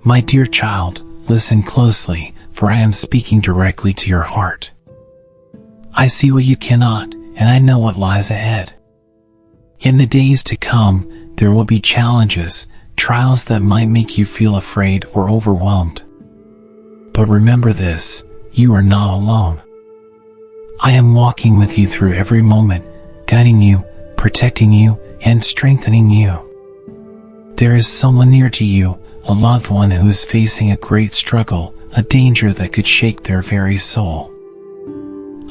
My dear child, listen closely, for I am speaking directly to your heart. I see what you cannot, and I know what lies ahead. In the days to come, there will be challenges, trials that might make you feel afraid or overwhelmed. But remember this, you are not alone. I am walking with you through every moment, guiding you, protecting you, and strengthening you. There is someone near to you, a loved one who is facing a great struggle, a danger that could shake their very soul.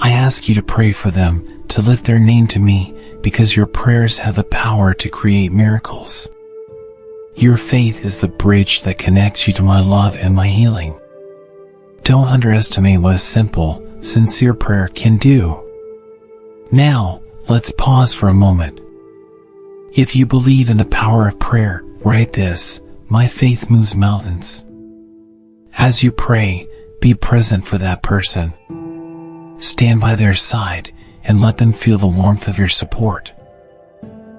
I ask you to pray for them, to lift their name to me, because your prayers have the power to create miracles. Your faith is the bridge that connects you to my love and my healing. Don't underestimate what a simple, sincere prayer can do. Now, let's pause for a moment. If you believe in the power of prayer, write this: my faith moves mountains. As you pray, be present for that person. Stand by their side and let them feel the warmth of your support.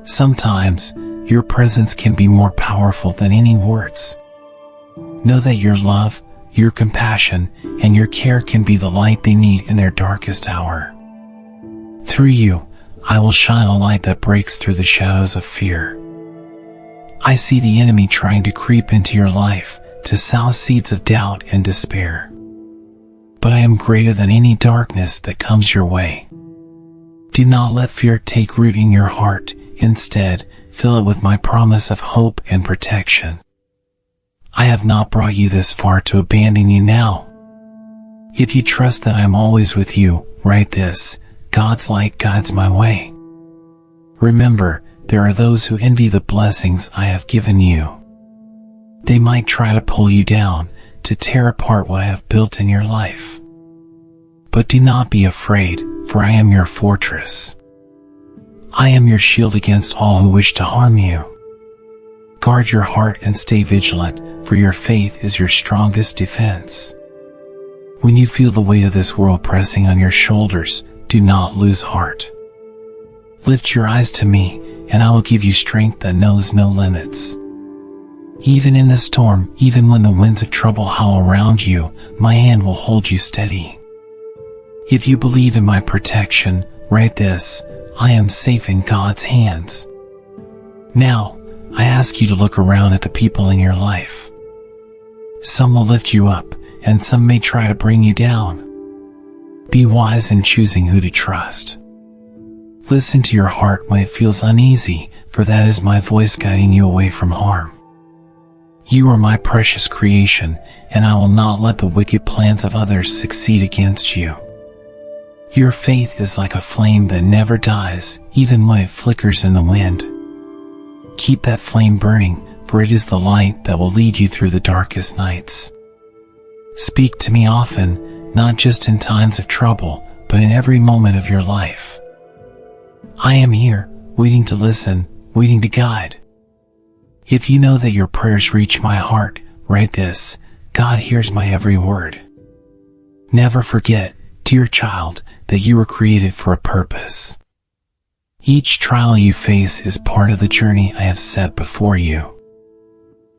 Sometimes, your presence can be more powerful than any words. Know that your love, your compassion, and your care can be the light they need in their darkest hour. Through you, I will shine a light that breaks through the shadows of fear. I see the enemy trying to creep into your life, to sow seeds of doubt and despair. But I am greater than any darkness that comes your way. Do not let fear take root in your heart. Instead, fill it with my promise of hope and protection. I have not brought you this far to abandon you now. If you trust that I am always with you, write this: God's light guides my way. Remember, there are those who envy the blessings I have given you. They might try to pull you down, to tear apart what I have built in your life. But do not be afraid, for I am your fortress. I am your shield against all who wish to harm you. Guard your heart and stay vigilant, for your faith is your strongest defense. When you feel the weight of this world pressing on your shoulders, do not lose heart. Lift your eyes to me, and I will give you strength that knows no limits. Even in the storm, even when the winds of trouble howl around you, my hand will hold you steady. If you believe in my protection, write this: I am safe in God's hands. Now, I ask you to look around at the people in your life. Some will lift you up, and some may try to bring you down. Be wise in choosing who to trust. Listen to your heart when it feels uneasy, for that is my voice guiding you away from harm. You are my precious creation, and I will not let the wicked plans of others succeed against you. Your faith is like a flame that never dies, even when it flickers in the wind. Keep that flame burning, for it is the light that will lead you through the darkest nights. Speak to me often, not just in times of trouble, but in every moment of your life. I am here, waiting to listen, waiting to guide. If you know that your prayers reach my heart, write this: God hears my every word. Never forget, dear child, that you were created for a purpose. Each trial you face is part of the journey I have set before you.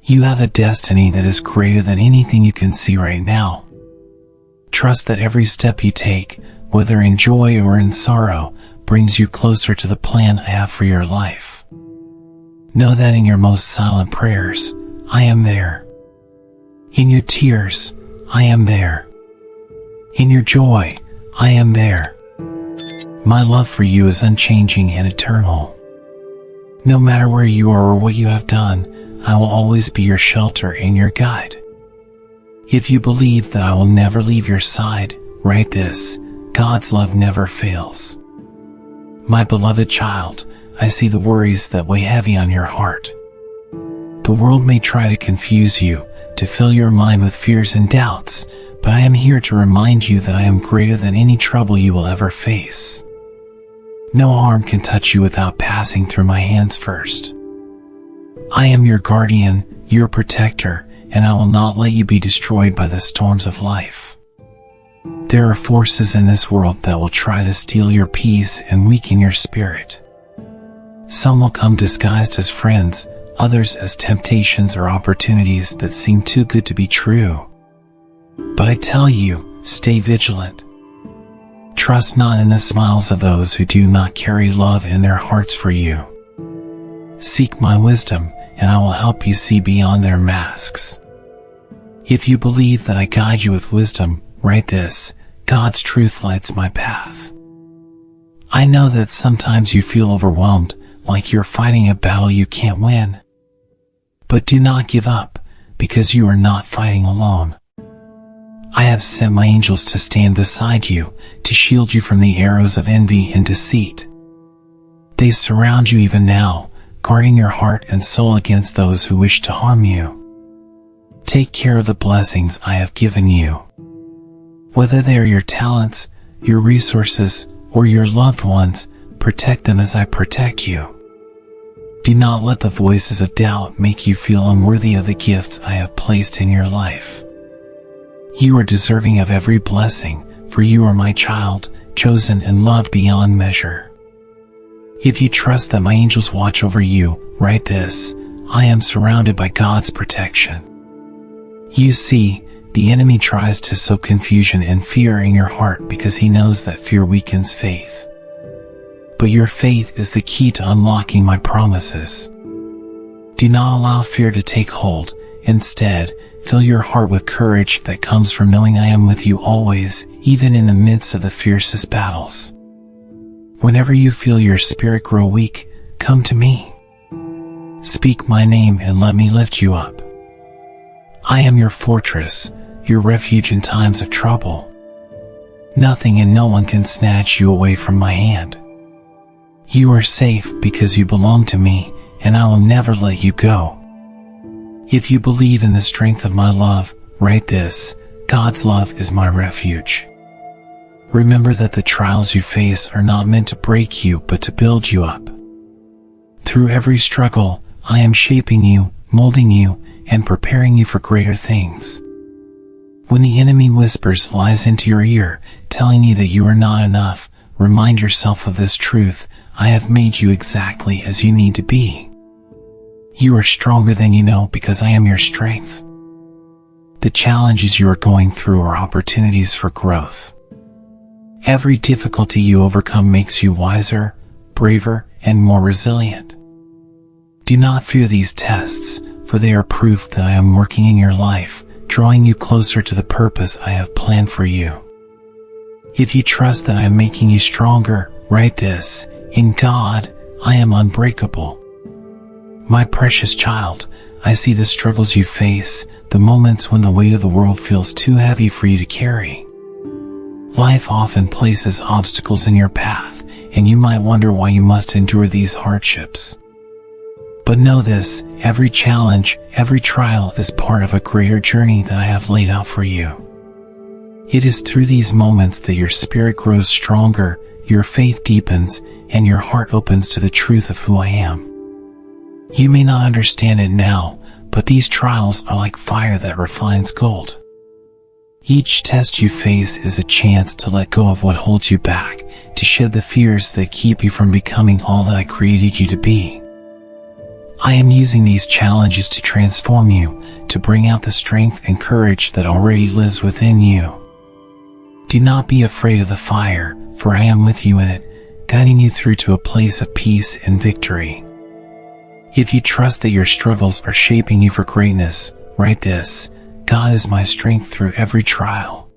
You have a destiny that is greater than anything you can see right now. Trust that every step you take, whether in joy or in sorrow, brings you closer to the plan I have for your life. Know that in your most silent prayers, I am there. In your tears, I am there. In your joy, I am there. My love for you is unchanging and eternal. No matter where you are or what you have done, I will always be your shelter and your guide. If you believe that I will never leave your side, write this: God's love never fails. My beloved child, I see the worries that weigh heavy on your heart. The world may try to confuse you, to fill your mind with fears and doubts, but I am here to remind you that I am greater than any trouble you will ever face. No harm can touch you without passing through my hands first. I am your guardian, your protector, and I will not let you be destroyed by the storms of life. There are forces in this world that will try to steal your peace and weaken your spirit. Some will come disguised as friends, others as temptations or opportunities that seem too good to be true. But I tell you, stay vigilant. Trust not in the smiles of those who do not carry love in their hearts for you. Seek my wisdom, and I will help you see beyond their masks. If you believe that I guide you with wisdom, write this: God's truth lights my path. I know that sometimes you feel overwhelmed, like you're fighting a battle you can't win. But do not give up, because you are not fighting alone. I have sent my angels to stand beside you, to shield you from the arrows of envy and deceit. They surround you even now, guarding your heart and soul against those who wish to harm you. Take care of the blessings I have given you. Whether they are your talents, your resources, or your loved ones, protect them as I protect you. Do not let the voices of doubt make you feel unworthy of the gifts I have placed in your life. You are deserving of every blessing, for you are my child, chosen and loved beyond measure. If you trust that my angels watch over you, write this: I am surrounded by God's protection. You see, the enemy tries to sow confusion and fear in your heart because he knows that fear weakens faith. But your faith is the key to unlocking my promises. Do not allow fear to take hold. Instead, fill your heart with courage that comes from knowing I am with you always, even in the midst of the fiercest battles. Whenever you feel your spirit grow weak, come to me. Speak my name and let me lift you up. I am your fortress, your refuge in times of trouble. Nothing and no one can snatch you away from my hand. You are safe because you belong to me, and I will never let you go. If you believe in the strength of my love, write this: God's love is my refuge. Remember that the trials you face are not meant to break you but to build you up. Through every struggle, I am shaping you, molding you, and preparing you for greater things. When the enemy whispers lies into your ear, telling you that you are not enough, remind yourself of this truth: I have made you exactly as you need to be. You are stronger than you know because I am your strength. The challenges you are going through are opportunities for growth. Every difficulty you overcome makes you wiser, braver, and more resilient. Do not fear these tests, for they are proof that I am working in your life, drawing you closer to the purpose I have planned for you. If you trust that I am making you stronger, write this: In God, I am unbreakable. My precious child, I see the struggles you face, the moments when the weight of the world feels too heavy for you to carry. Life often places obstacles in your path, and you might wonder why you must endure these hardships. But know this: every challenge, every trial is part of a greater journey that I have laid out for you. It is through these moments that your spirit grows stronger, your faith deepens, and your heart opens to the truth of who I am. You may not understand it now, but these trials are like fire that refines gold. Each test you face is a chance to let go of what holds you back, to shed the fears that keep you from becoming all that I created you to be. I am using these challenges to transform you, to bring out the strength and courage that already lives within you. Do not be afraid of the fire, for I am with you in it, guiding you through to a place of peace and victory. If you trust that your struggles are shaping you for greatness, write this: God is my strength through every trial.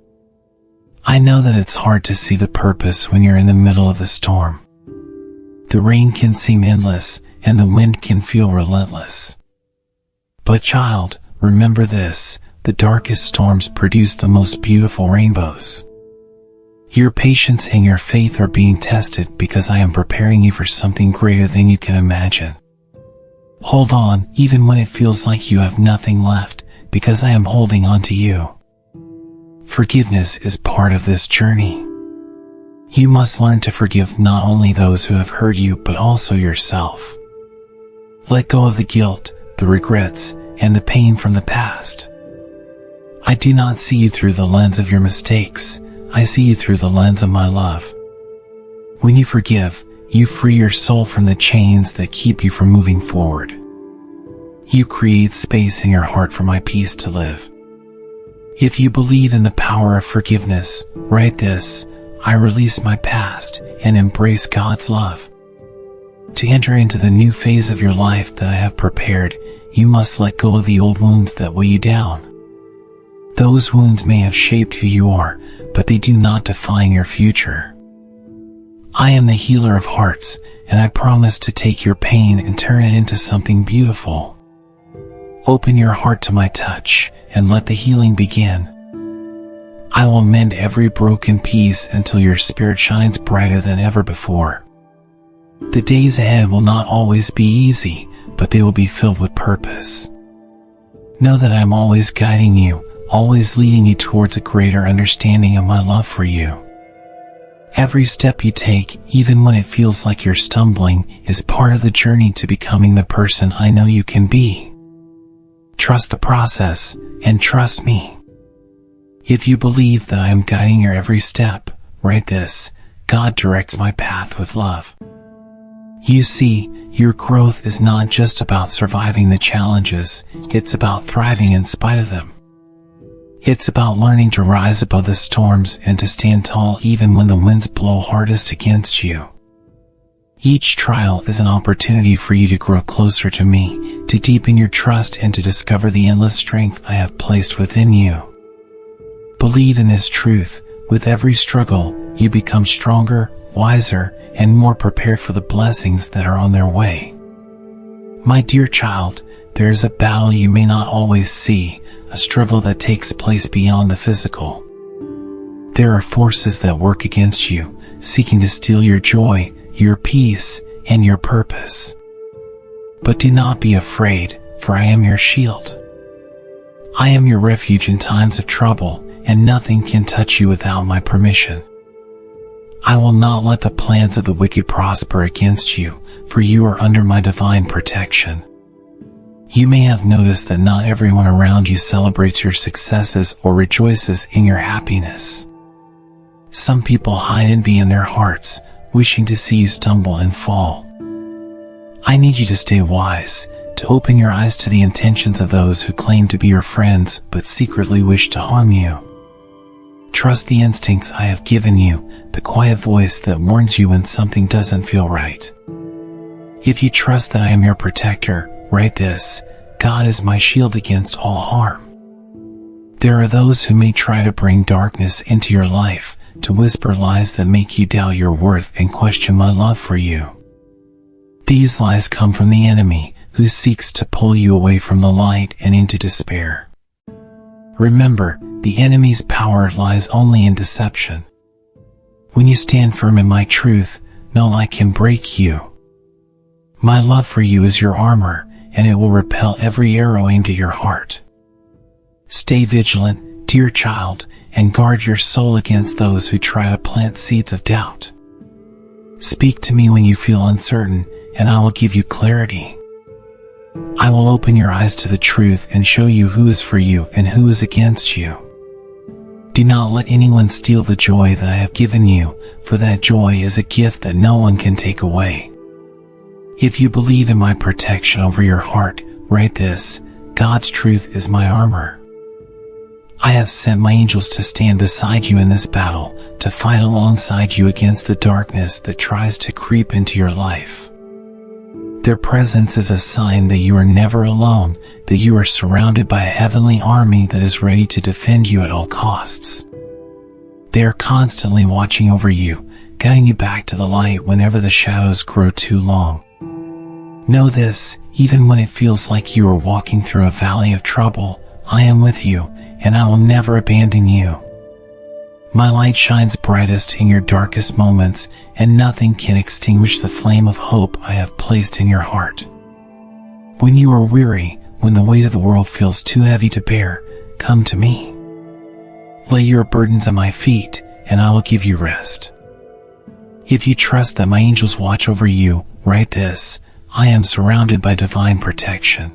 I know that it's hard to see the purpose when you're in the middle of the storm. The rain can seem endless, and the wind can feel relentless. But child, remember this: the darkest storms produce the most beautiful rainbows. Your patience and your faith are being tested because I am preparing you for something greater than you can imagine. Hold on, even when it feels like you have nothing left, because I am holding on to you. Forgiveness is part of this journey. You must learn to forgive not only those who have hurt you but also yourself. Let go of the guilt, the regrets, and the pain from the past. I do not see you through the lens of your mistakes. I see you through the lens of my love. When you forgive, you free your soul from the chains that keep you from moving forward. You create space in your heart for my peace to live. If you believe in the power of forgiveness, write this: I release my past and embrace God's love. To enter into the new phase of your life that I have prepared, you must let go of the old wounds that weigh you down. Those wounds may have shaped who you are, but they do not define your future. I am the healer of hearts, and I promise to take your pain and turn it into something beautiful. Open your heart to my touch, and let the healing begin. I will mend every broken piece until your spirit shines brighter than ever before. The days ahead will not always be easy, but they will be filled with purpose. Know that I am always guiding you, always leading you towards a greater understanding of my love for you. Every step you take, even when it feels like you're stumbling, is part of the journey to becoming the person I know you can be. Trust the process, and trust me. If you believe that I am guiding your every step, write this: God directs my path with love. You see, your growth is not just about surviving the challenges, it's about thriving in spite of them. It's about learning to rise above the storms and to stand tall even when the winds blow hardest against you. Each trial is an opportunity for you to grow closer to me, to deepen your trust and to discover the endless strength I have placed within you. Believe in this truth: with every struggle, you become stronger, wiser, and more prepared for the blessings that are on their way. My dear child, there is a battle you may not always see, a struggle that takes place beyond the physical. There are forces that work against you, seeking to steal your joy, your peace, and your purpose. But do not be afraid, for I am your shield. I am your refuge in times of trouble, and nothing can touch you without my permission. I will not let the plans of the wicked prosper against you, for you are under my divine protection. You may have noticed that not everyone around you celebrates your successes or rejoices in your happiness. Some people hide envy in their hearts, wishing to see you stumble and fall. I need you to stay wise, to open your eyes to the intentions of those who claim to be your friends but secretly wish to harm you. Trust the instincts I have given you, the quiet voice that warns you when something doesn't feel right. If you trust that I am your protector, write this: God is my shield against all harm. There are those who may try to bring darkness into your life, to whisper lies that make you doubt your worth and question my love for you. These lies come from the enemy, who seeks to pull you away from the light and into despair. Remember, the enemy's power lies only in deception. When you stand firm in my truth, no lie can break you. My love for you is your armor, and it will repel every arrow aimed at your heart. Stay vigilant, dear child, and guard your soul against those who try to plant seeds of doubt. Speak to me when you feel uncertain, and I will give you clarity. I will open your eyes to the truth and show you who is for you and who is against you. Do not let anyone steal the joy that I have given you, for that joy is a gift that no one can take away. If you believe in my protection over your heart, write this: God's truth is my armor. I have sent my angels to stand beside you in this battle, to fight alongside you against the darkness that tries to creep into your life. Their presence is a sign that you are never alone, that you are surrounded by a heavenly army that is ready to defend you at all costs. They are constantly watching over you, guiding you back to the light whenever the shadows grow too long. Know this: even when it feels like you are walking through a valley of trouble, I am with you, and I will never abandon you. My light shines brightest in your darkest moments, and nothing can extinguish the flame of hope I have placed in your heart. When you are weary, when the weight of the world feels too heavy to bear, come to me. Lay your burdens at my feet, and I will give you rest. If you trust that my angels watch over you, write this: I am surrounded by divine protection.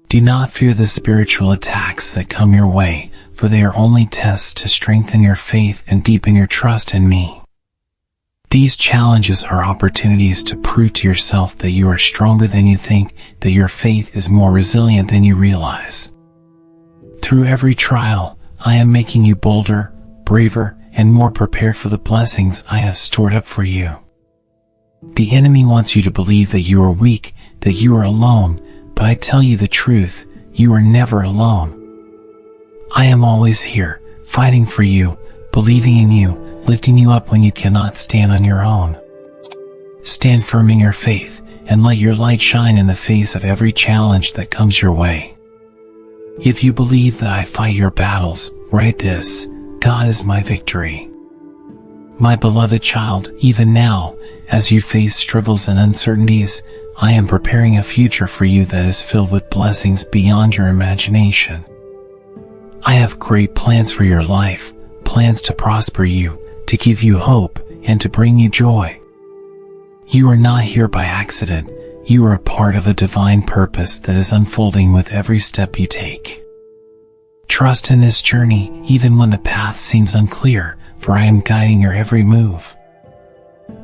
Do not fear the spiritual attacks that come your way, for they are only tests to strengthen your faith and deepen your trust in me. These challenges are opportunities to prove to yourself that you are stronger than you think, that your faith is more resilient than you realize. Through every trial, I am making you bolder, braver, and more prepared for the blessings I have stored up for you. The enemy wants you to believe that you are weak, that you are alone, but I tell you the truth, you are never alone. I am always here, fighting for you, believing in you, lifting you up when you cannot stand on your own. Stand firm in your faith, and let your light shine in the face of every challenge that comes your way. If you believe that I fight your battles, write this: God is my victory. My beloved child, even now, as you face struggles and uncertainties, I am preparing a future for you that is filled with blessings beyond your imagination. I have great plans for your life, plans to prosper you, to give you hope, and to bring you joy. You are not here by accident. You are a part of a divine purpose that is unfolding with every step you take. Trust in this journey, even when the path seems unclear, for I am guiding your every move.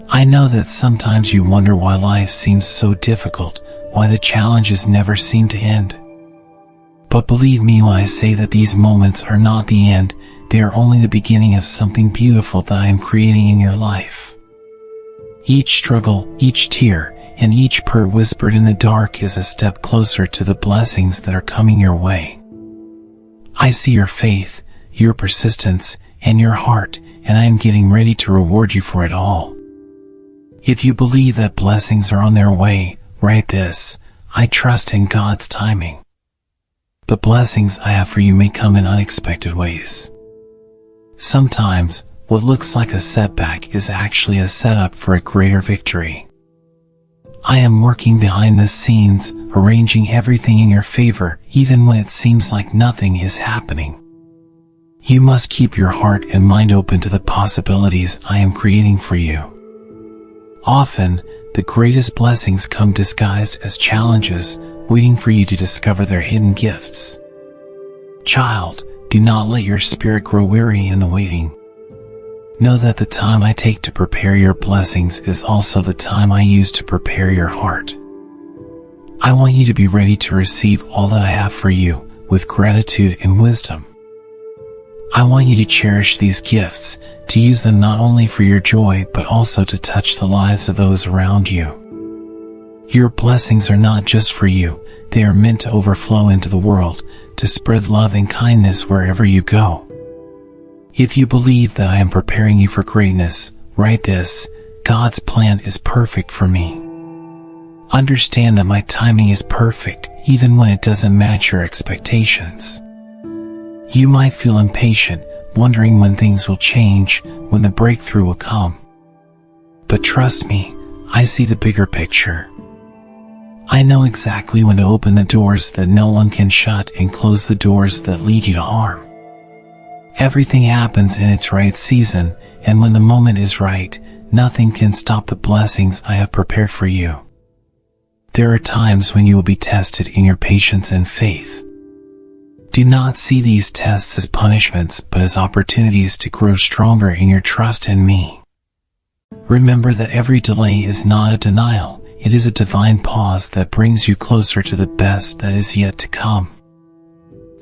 I know that sometimes you wonder why life seems so difficult, why the challenges never seem to end. But believe me when I say that these moments are not the end, they are only the beginning of something beautiful that I am creating in your life. Each struggle, each tear, and each prayer whispered in the dark is a step closer to the blessings that are coming your way. I see your faith, your persistence, and your heart, and I am getting ready to reward you for it all. If you believe that blessings are on their way, write this: I trust in God's timing. The blessings I have for you may come in unexpected ways. Sometimes, what looks like a setback is actually a setup for a greater victory. I am working behind the scenes, arranging everything in your favor, even when it seems like nothing is happening. You must keep your heart and mind open to the possibilities I am creating for you. Often, the greatest blessings come disguised as challenges, waiting for you to discover their hidden gifts. Child, do not let your spirit grow weary in the waiting. Know that the time I take to prepare your blessings is also the time I use to prepare your heart. I want you to be ready to receive all that I have for you, with gratitude and wisdom. I want you to cherish these gifts, to use them not only for your joy but also to touch the lives of those around you. Your blessings are not just for you, they are meant to overflow into the world, to spread love and kindness wherever you go. If you believe that I am preparing you for greatness, write this: God's plan is perfect for me. Understand that my timing is perfect, even when it doesn't match your expectations. You might feel impatient, wondering when things will change, when the breakthrough will come. But trust me, I see the bigger picture. I know exactly when to open the doors that no one can shut and close the doors that lead you to harm. Everything happens in its right season, and when the moment is right, nothing can stop the blessings I have prepared for you. There are times when you will be tested in your patience and faith. Do not see these tests as punishments, but as opportunities to grow stronger in your trust in me. Remember that every delay is not a denial, it is a divine pause that brings you closer to the best that is yet to come.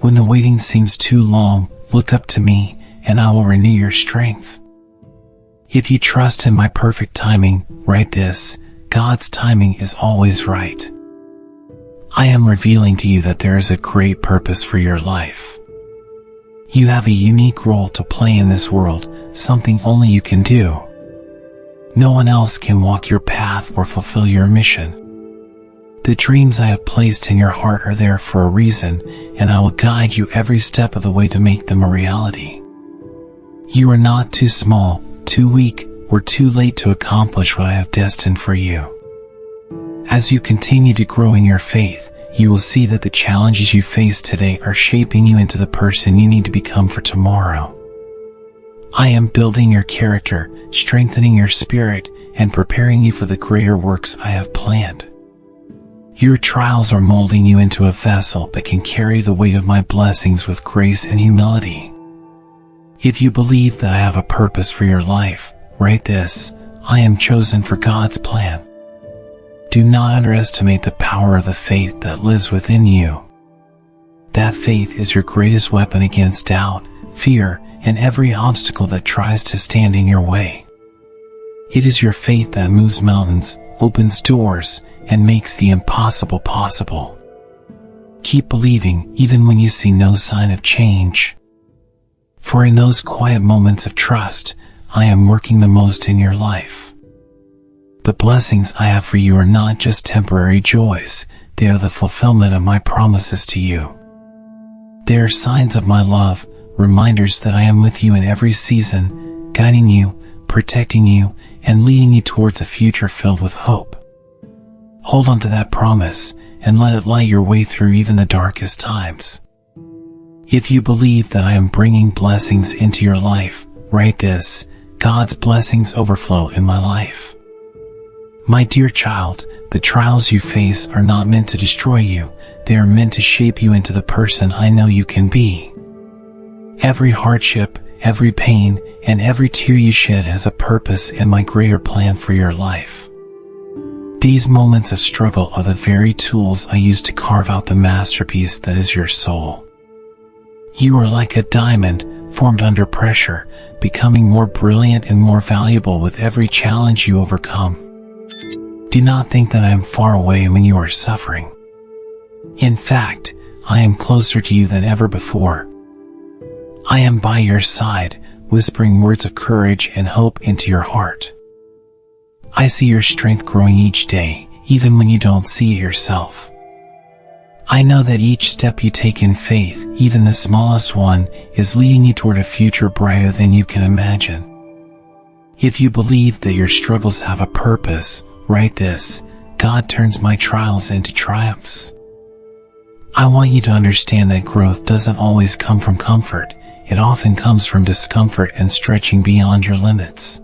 When the waiting seems too long, look up to me, and I will renew your strength. If you trust in my perfect timing, write this: God's timing is always right. I am revealing to you that there is a great purpose for your life. You have a unique role to play in this world, something only you can do. No one else can walk your path or fulfill your mission. The dreams I have placed in your heart are there for a reason, and I will guide you every step of the way to make them a reality. You are not too small, too weak, or too late to accomplish what I have destined for you. As you continue to grow in your faith, you will see that the challenges you face today are shaping you into the person you need to become for tomorrow. I am building your character, strengthening your spirit, and preparing you for the greater works I have planned. Your trials are molding you into a vessel that can carry the weight of my blessings with grace and humility. If you believe that I have a purpose for your life, write this: I am chosen for God's plan. Do not underestimate the power of the faith that lives within you. That faith is your greatest weapon against doubt, fear, and every obstacle that tries to stand in your way. It is your faith that moves mountains, opens doors, and makes the impossible possible. Keep believing even when you see no sign of change. For in those quiet moments of trust, I am working the most in your life. The blessings I have for you are not just temporary joys, they are the fulfillment of my promises to you. They are signs of my love, reminders that I am with you in every season, guiding you, protecting you, and leading you towards a future filled with hope. Hold on to that promise, and let it light your way through even the darkest times. If you believe that I am bringing blessings into your life, write this: God's blessings overflow in my life. My dear child, the trials you face are not meant to destroy you, they are meant to shape you into the person I know you can be. Every hardship, every pain, and every tear you shed has a purpose in my greater plan for your life. These moments of struggle are the very tools I use to carve out the masterpiece that is your soul. You are like a diamond, formed under pressure, becoming more brilliant and more valuable with every challenge you overcome. Do not think that I am far away when you are suffering. In fact, I am closer to you than ever before. I am by your side, whispering words of courage and hope into your heart. I see your strength growing each day, even when you don't see it yourself. I know that each step you take in faith, even the smallest one, is leading you toward a future brighter than you can imagine. If you believe that your struggles have a purpose, write this: God turns my trials into triumphs. I want you to understand that growth doesn't always come from comfort. It often comes from discomfort and stretching beyond your limits.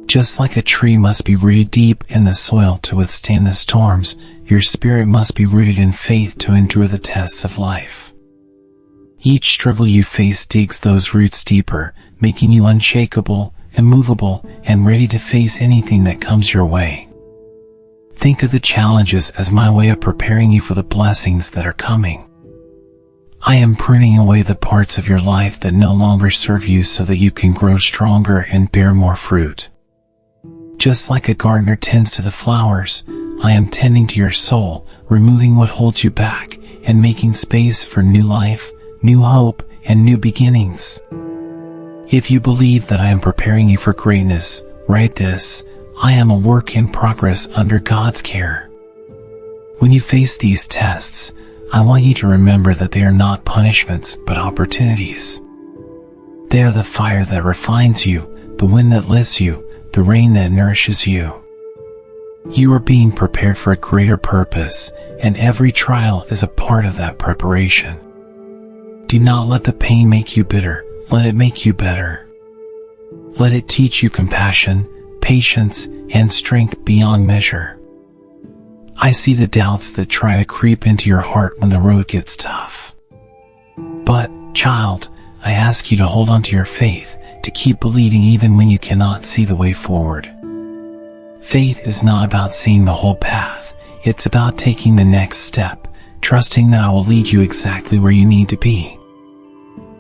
Just like a tree must be rooted deep in the soil to withstand the storms, your spirit must be rooted in faith to endure the tests of life. Each struggle you face digs those roots deeper, making you unshakable, immovable, and ready to face anything that comes your way. Think of the challenges as my way of preparing you for the blessings that are coming. I am pruning away the parts of your life that no longer serve you so that you can grow stronger and bear more fruit. Just like a gardener tends to the flowers, I am tending to your soul, removing what holds you back, and making space for new life, new hope, and new beginnings. If you believe that I am preparing you for greatness, write this: I am a work in progress under God's care. When you face these tests, I want you to remember that they are not punishments, but opportunities. They are the fire that refines you, the wind that lifts you, the rain that nourishes you. You are being prepared for a greater purpose, and every trial is a part of that preparation. Do not let the pain make you bitter, let it make you better. Let it teach you compassion, patience, and strength beyond measure. I see the doubts that try to creep into your heart when the road gets tough. But, child, I ask you to hold on to your faith, to keep believing even when you cannot see the way forward. Faith is not about seeing the whole path, it's about taking the next step, trusting that I will lead you exactly where you need to be.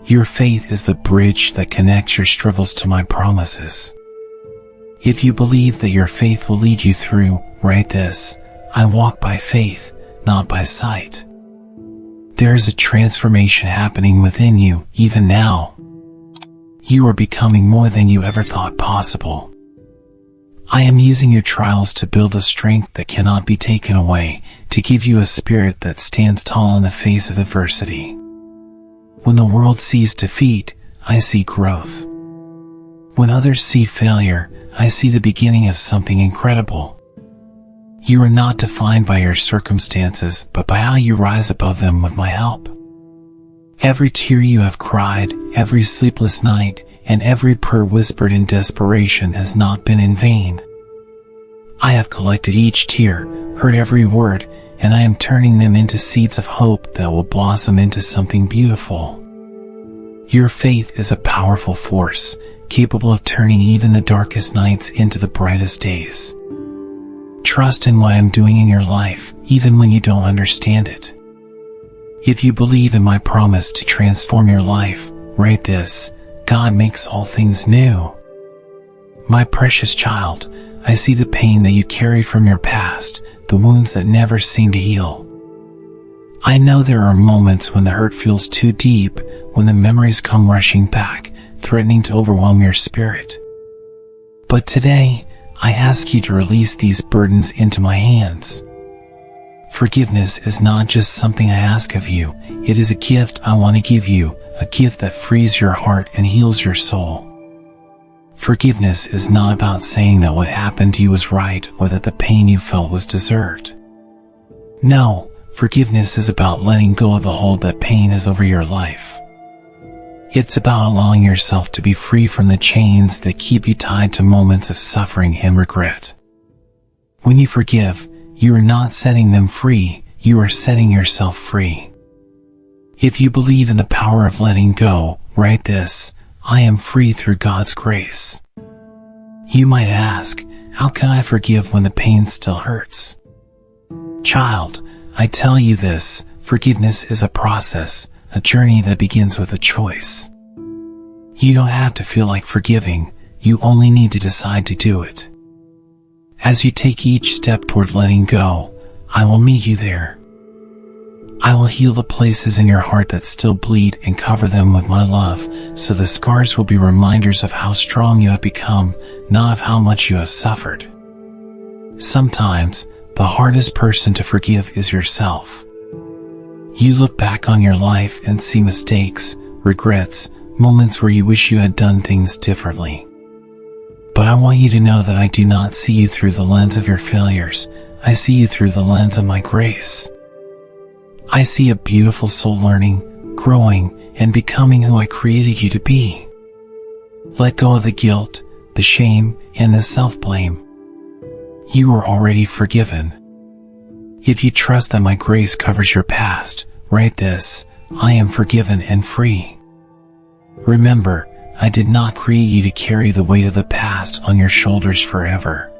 Your faith is the bridge that connects your struggles to my promises. If you believe that your faith will lead you through, write this: I walk by faith, not by sight. There is a transformation happening within you, even now. You are becoming more than you ever thought possible. I am using your trials to build a strength that cannot be taken away, to give you a spirit that stands tall in the face of adversity. When the world sees defeat, I see growth. When others see failure, I see the beginning of something incredible. You are not defined by your circumstances, but by how you rise above them with my help. Every tear you have cried, every sleepless night, and every prayer whispered in desperation has not been in vain. I have collected each tear, heard every word, and I am turning them into seeds of hope that will blossom into something beautiful. Your faith is a powerful force, capable of turning even the darkest nights into the brightest days. Trust in what I'm doing in your life, even when you don't understand it. If you believe in my promise to transform your life, write this: God makes all things new. My precious child, I see the pain that you carry from your past, the wounds that never seem to heal. I know there are moments when the hurt feels too deep, when the memories come rushing back, threatening to overwhelm your spirit. But today, I ask you to release these burdens into my hands. Forgiveness is not just something I ask of you, it is a gift I want to give you, a gift that frees your heart and heals your soul. Forgiveness is not about saying that what happened to you was right or that the pain you felt was deserved. No, forgiveness is about letting go of the hold that pain has over your life. It's about allowing yourself to be free from the chains that keep you tied to moments of suffering and regret. When you forgive, you are not setting them free, you are setting yourself free. If you believe in the power of letting go, write this: I am free through God's grace. You might ask, how can I forgive when the pain still hurts? Child, I tell you this: forgiveness is a process, a journey that begins with a choice. You don't have to feel like forgiving, you only need to decide to do it. As you take each step toward letting go, I will meet you there. I will heal the places in your heart that still bleed and cover them with my love, so the scars will be reminders of how strong you have become, not of how much you have suffered. Sometimes, the hardest person to forgive is yourself. You look back on your life and see mistakes, regrets, moments where you wish you had done things differently. But I want you to know that I do not see you through the lens of your failures, I see you through the lens of my grace. I see a beautiful soul learning, growing, and becoming who I created you to be. Let go of the guilt, the shame, and the self-blame. You are already forgiven. If you trust that my grace covers your past, write this: I am forgiven and free. Remember, I did not create you to carry the weight of the past on your shoulders forever.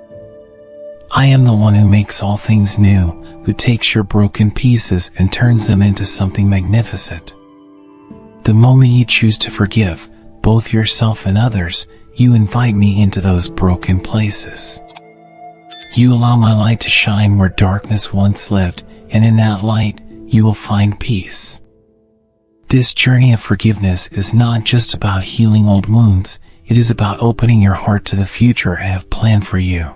I am the one who makes all things new, who takes your broken pieces and turns them into something magnificent. The moment you choose to forgive, both yourself and others, you invite me into those broken places. You allow my light to shine where darkness once lived, and in that light, you will find peace. This journey of forgiveness is not just about healing old wounds, it is about opening your heart to the future I have planned for you.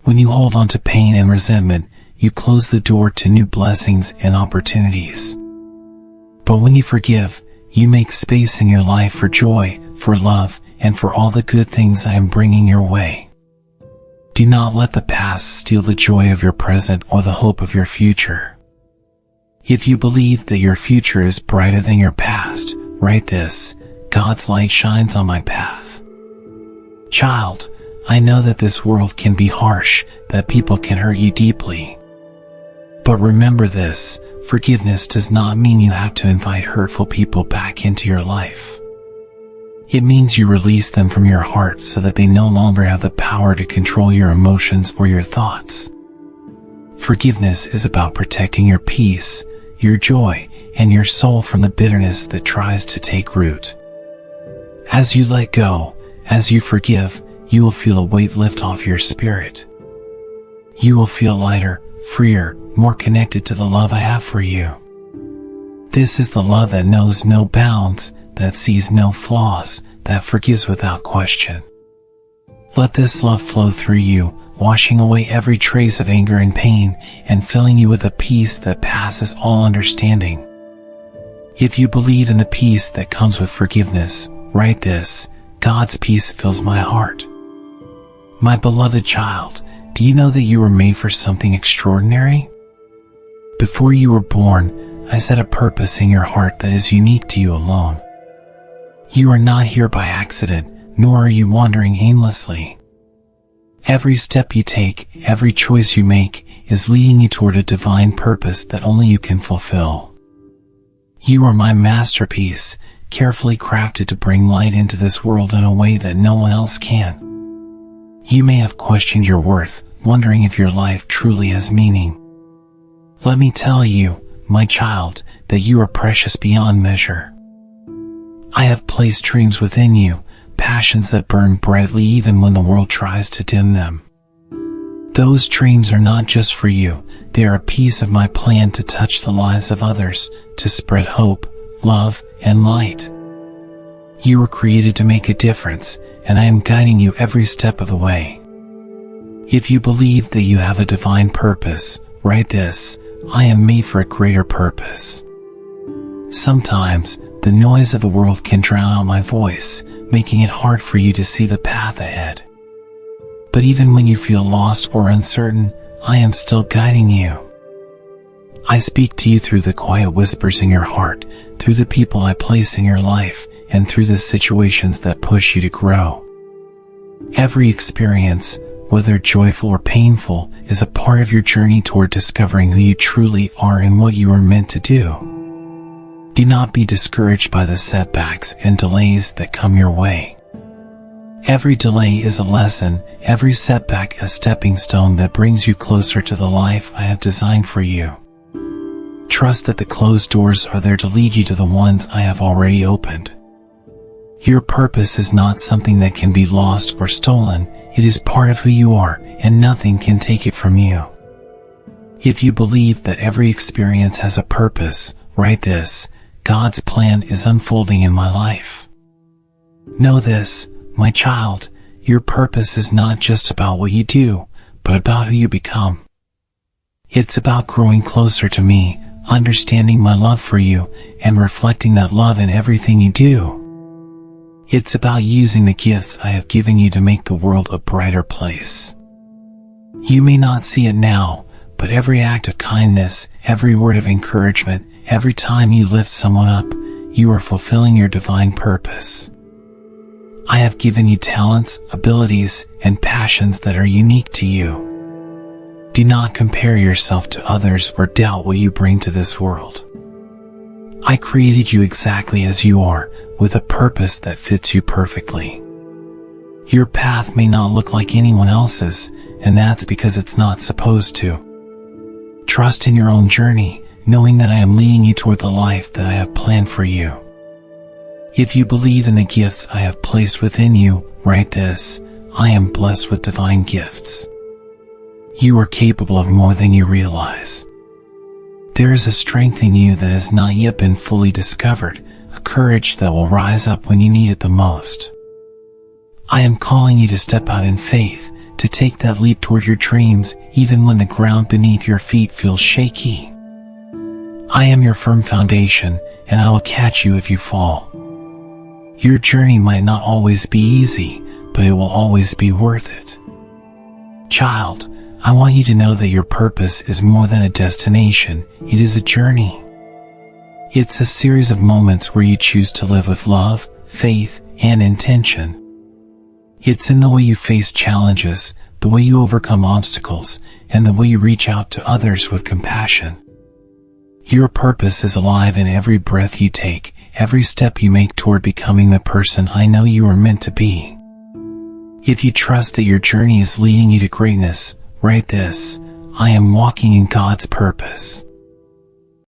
When you hold on to pain and resentment, you close the door to new blessings and opportunities. But when you forgive, you make space in your life for joy, for love, and for all the good things I am bringing your way. Do not let the past steal the joy of your present or the hope of your future. If you believe that your future is brighter than your past, write this: God's light shines on my path. Child, I know that this world can be harsh, that people can hurt you deeply. But remember this: forgiveness does not mean you have to invite hurtful people back into your life. It means you release them from your heart so that they no longer have the power to control your emotions or your thoughts. Forgiveness is about protecting your peace, your joy, and your soul from the bitterness that tries to take root. As you let go, as you forgive, you will feel a weight lift off your spirit. You will feel lighter, freer, more connected to the love I have for you. This is the love that knows no bounds, that sees no flaws, that forgives without question. Let this love flow through you, washing away every trace of anger and pain, and filling you with a peace that passes all understanding. If you believe in the peace that comes with forgiveness, write this: God's peace fills my heart. My beloved child, do you know that you were made for something extraordinary? Before you were born, I set a purpose in your heart that is unique to you alone. You are not here by accident, nor are you wandering aimlessly. Every step you take, every choice you make, is leading you toward a divine purpose that only you can fulfill. You are my masterpiece, carefully crafted to bring light into this world in a way that no one else can. You may have questioned your worth, wondering if your life truly has meaning. Let me tell you, my child, that you are precious beyond measure. I have placed dreams within you, passions that burn brightly even when the world tries to dim them. Those dreams are not just for you, they are a piece of my plan to touch the lives of others, to spread hope, love, and light. You were created to make a difference, and I am guiding you every step of the way. If you believe that you have a divine purpose, write this: I am made for a greater purpose. Sometimes, the noise of the world can drown out my voice, making it hard for you to see the path ahead. But even when you feel lost or uncertain, I am still guiding you. I speak to you through the quiet whispers in your heart, through the people I place in your life, and through the situations that push you to grow. Every experience, whether joyful or painful, is a part of your journey toward discovering who you truly are and what you are meant to do. Do not be discouraged by the setbacks and delays that come your way. Every delay is a lesson, every setback a stepping stone that brings you closer to the life I have designed for you. Trust that the closed doors are there to lead you to the ones I have already opened. Your purpose is not something that can be lost or stolen, it is part of who you are, and nothing can take it from you. If you believe that every experience has a purpose, write this: God's plan is unfolding in my life. Know this, my child, your purpose is not just about what you do, but about who you become. It's about growing closer to me, understanding my love for you, and reflecting that love in everything you do. It's about using the gifts I have given you to make the world a brighter place. You may not see it now, but every act of kindness, every word of encouragement, every time you lift someone up, you are fulfilling your divine purpose. I have given you talents, abilities, and passions that are unique to you. Do not compare yourself to others or doubt what you bring to this world. I created you exactly as you are, with a purpose that fits you perfectly. Your path may not look like anyone else's, and that's because it's not supposed to. Trust in your own journey, knowing that I am leading you toward the life that I have planned for you. If you believe in the gifts I have placed within you, write this: I am blessed with divine gifts. You are capable of more than you realize. There is a strength in you that has not yet been fully discovered, a courage that will rise up when you need it the most. I am calling you to step out in faith, to take that leap toward your dreams, even when the ground beneath your feet feels shaky. I am your firm foundation, and I will catch you if you fall. Your journey might not always be easy, but it will always be worth it. Child, I want you to know that your purpose is more than a destination, it is a journey. It's a series of moments where you choose to live with love, faith, and intention. It's in the way you face challenges, the way you overcome obstacles, and the way you reach out to others with compassion. Your purpose is alive in every breath you take, every step you make toward becoming the person I know you are meant to be. If you trust that your journey is leading you to greatness, write this: I am walking in God's purpose.